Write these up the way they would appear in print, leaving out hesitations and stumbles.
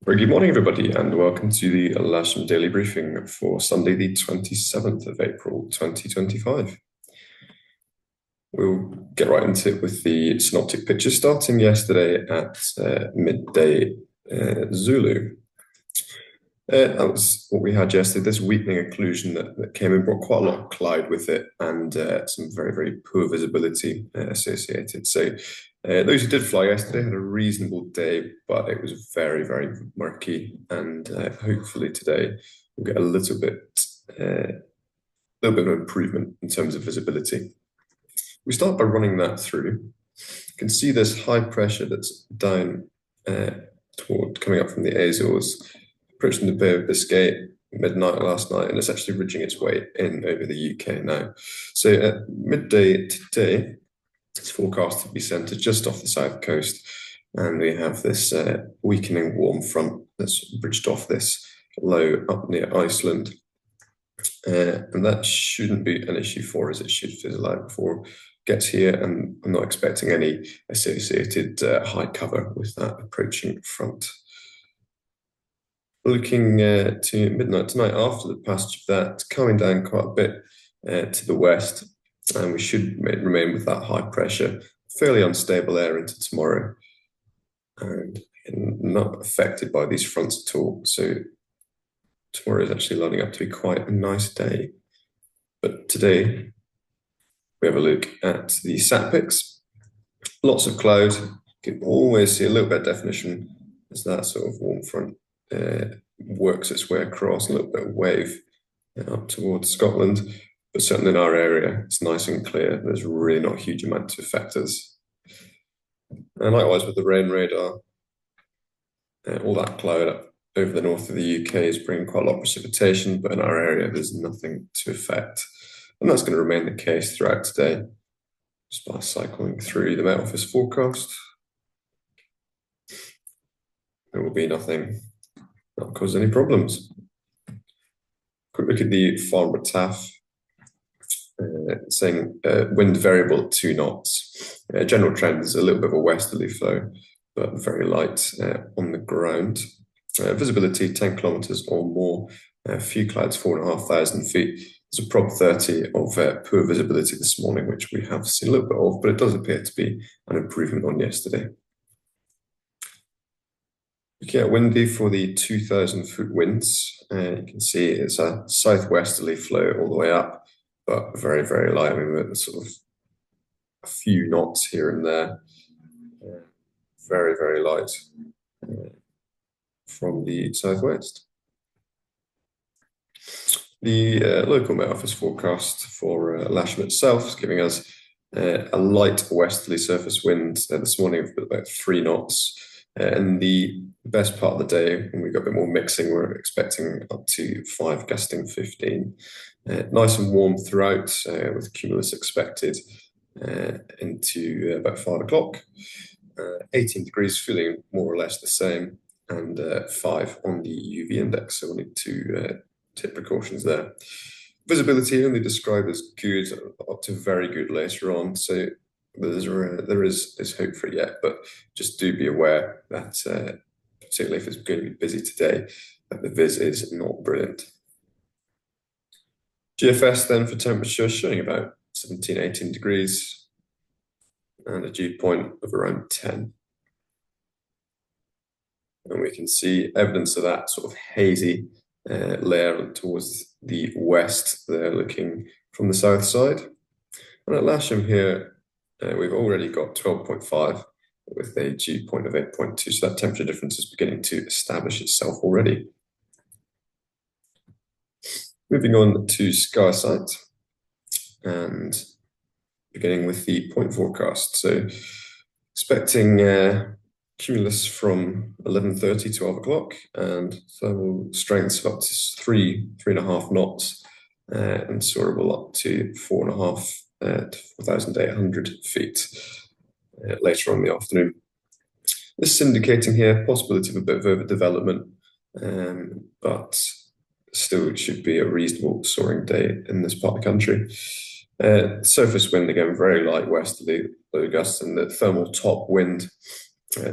Very good morning, everybody, and welcome to the Lasham Daily Briefing for Sunday, the 27th of April, 2025. We'll get right into it with the synoptic pictures starting yesterday at midday Zulu. That was what we had yesterday, this weakening occlusion that came in, brought quite a lot of cloud with it and some very, very poor visibility associated. So those who did fly yesterday had a reasonable day, but it was very, very murky. And hopefully today we'll get a little bit of improvement in terms of visibility. We start by running that through. You can see this high pressure that's down coming up from the Azores, approaching the Bay of Biscay midnight last night, and it's actually ridging its way in over the UK now. So at midday today, it's forecast to be centred just off the south coast, and we have this weakening warm front that's bridged off this low up near Iceland. And that shouldn't be an issue for us. It should fizzle out before it gets here, and I'm not expecting any associated high cover with that approaching front. Looking to midnight tonight after the passage of that, coming down quite a bit to the west, and we should remain with that high pressure, fairly unstable air into tomorrow, and not affected by these fronts at all. So tomorrow is actually lining up to be quite a nice day. But today, we have a look at the sat pics. Lots of cloud. You can always see a little bit of definition as that sort of warm front works its way across, a little bit of wave up towards Scotland. But certainly in our area, it's nice and clear. There's really not a huge amount to affect us. And likewise with the rain radar, all that cloud up over the north of the UK is bringing quite a lot of precipitation, but in our area, there's nothing to affect. And that's going to remain the case throughout today, just by cycling through the Met Office forecast. There will be nothing that will cause any problems. Quick look at the Farnborough TAF, saying wind variable at 2 knots. General trend is a little bit of a westerly flow, but very light on the ground. Visibility 10 kilometers or more, few clouds 4,500 feet. There's a prob 30 of poor visibility this morning, which we have seen a little bit of, but it does appear to be an improvement on yesterday. Looking at windy for the 2,000-foot winds, you can see it's a southwesterly flow all the way up, but very, very light. I mean, we're sort of a few knots here and there. Very, very light from the southwest. The local Met Office forecast for Lasham itself is giving us a light westerly surface wind this morning of about 3 knots. In the best part of the day, when we got a bit more mixing, we're expecting up to 5 gusting 15. Nice and warm throughout, with cumulus expected into about 5 o'clock. 18 degrees, feeling more or less the same, and 5 on the UV index, so we'll need to take precautions there. Visibility only described as good up to very good later on, so there is hope for it yet, but just do be aware that particularly if it's going to be busy today, that the viz is not brilliant. GFS then for temperature showing about 17, 18 degrees and a dew point of around 10. And we can see evidence of that sort of hazy layer towards the west there, looking from the south side. And at Lasham here, we've already got 12.5 with a dew point of 8.2, so that temperature difference is beginning to establish itself already. Moving on to SkySight, and beginning with the point forecast. So expecting cumulus from 11:30 to 12 o'clock, and thermal strengths of up to 3.5 knots, and soarable up to 4.5 to 4,800 feet later on in the afternoon. This is indicating here possibility of a bit of overdevelopment, but still it should be a reasonable soaring day in this part of the country. Surface wind again, very light westerly, low gusts, and the thermal top wind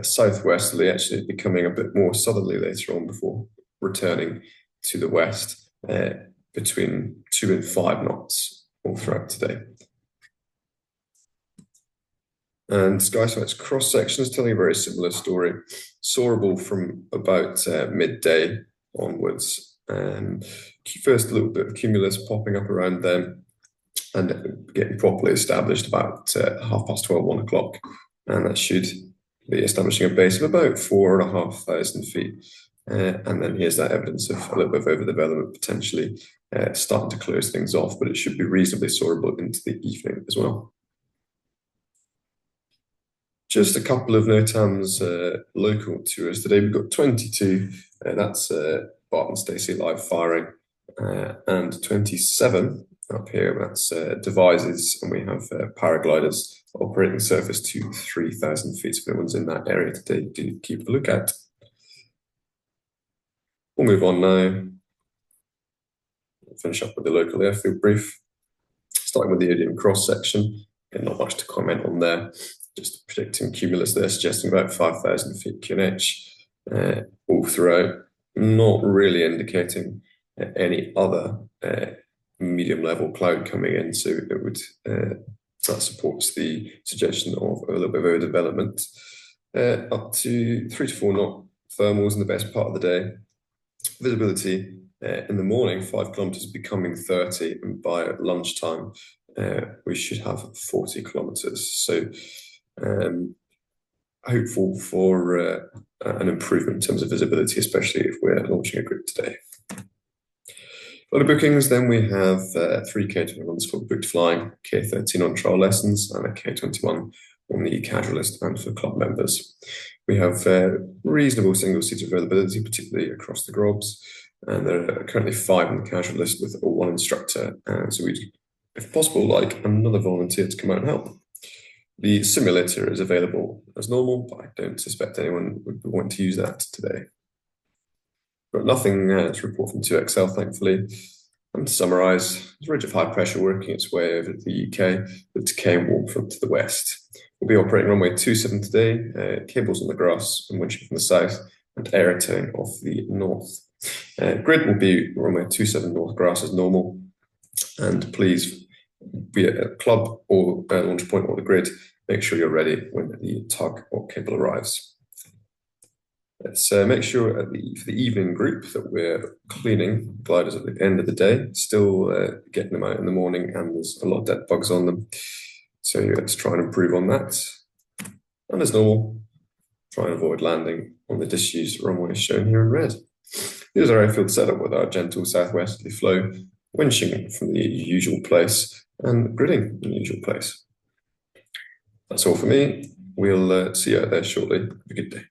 southwesterly, actually becoming a bit more southerly later on before returning to the west between 2 and 5 knots all throughout today. And SkySight's cross section is telling a very similar story. Soarable from about midday onwards. First, a little bit of cumulus popping up around then and getting properly established about 12:30, 1 o'clock. And that should be establishing a base of about 4,500 feet. And then here's that evidence of a little bit of overdevelopment potentially starting to close things off, but it should be reasonably soarable into the evening as well. Just a couple of NOTAMs local to us today. We've got 22, that's Bart and Stacey live firing, and 27 up here, that's devices, and we have paragliders operating surface to 3,000 feet. So if anyone's in that area today, do keep a look at. We'll move on now. We'll finish up with the local airfield brief, starting with the Odium cross section. Again, not much to comment on there. Just predicting cumulus there, suggesting about 5,000 feet QNH all throughout, not really indicating any other medium level cloud coming in. So it would that supports the suggestion of a little bit of overdevelopment. Up to 3 to 4 knot thermals in the best part of the day. Visibility in the morning, 5 kilometers becoming 30, and by lunchtime we should have 40 kilometers. So hopeful for an improvement in terms of visibility, especially if we're launching a group today. A lot of bookings, then we have 3 K21s for booked flying, K13 on trial lessons, and a K21 on the casualist and for club members. We have reasonable single-seat availability, particularly across the grobs, and there are currently 5 on the casualist with 1 instructor, so we'd, if possible, like another volunteer to come out and help. The simulator is available as normal, but I don't suspect anyone would want to use that today. But nothing to report from 2XL, thankfully. And to summarise, there's a ridge of high pressure working its way over the UK, with decay and warm front to the west. We'll be operating runway 27 today, cables on the grass and windshield from the south, and air towing off the north. Grid will be runway 27 north grass as normal, and please be at a club or launch point or the grid, make sure you're ready when the tug or cable arrives. Let's make sure for the evening group that we're cleaning gliders at the end of the day, still getting them out in the morning, and there's a lot of dead bugs on them. So let's try and improve on that. And as normal, try and avoid landing on the disused runway shown here in red. Here's our airfield setup with our gentle southwesterly flow, winching from the usual place and gridding in the usual place. That's all for me. We'll see you out there shortly. Have a good day.